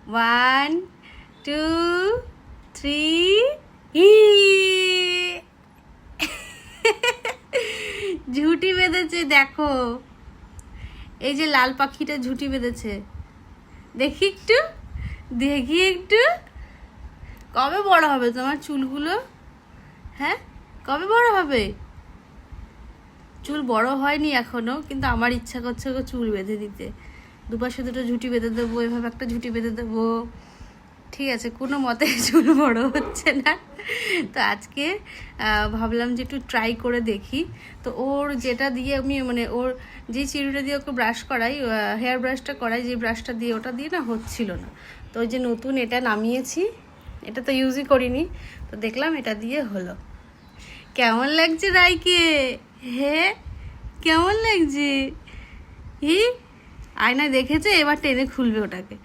1 2 3 ঝুঁটি বেঁধেছে দেখো, এই যে লাল পাখিটা ঝুঁটি বেঁধেছে, দেখি একটু, দেখি একটু। কবে বড় হবে তোমার চুলগুলো? হ্যাঁ, কবে বড় হবে? চুল বড় হয়নি এখনো, কিন্তু আমার ইচ্ছা করছে ওকে চুল বেঁধে দিতে। দুপাশে দুটো ঝুঁটি বেঁধে দেবো, এভাবে একটা ঝুঁটি বেঁধে দেবো। ঠিক আছে, কোনো মতে চুল বড় হচ্ছে না। তো আজকে ভাবলাম যে একটু ট্রাই করে দেখি। তো ওর যেটা দিয়ে আমি মানে ওর যে চিরুনিটা দিয়ে ওকে ব্রাশ করাই, হেয়ার ব্রাশটা করাই, যে ব্রাশটা দিয়ে, ওটা দিয়ে না হচ্ছিল না। তো ওই যে নতুন এটা নামিয়েছি, এটা তো ইউজই করিনি, তো দেখলাম এটা দিয়ে হলো। কেমন লাগছে রাইকে? হ্যাঁ, কেমন লাগছে? হি আয়নায় দেখেছে, এবার টেনে খুলবে ওটাকে।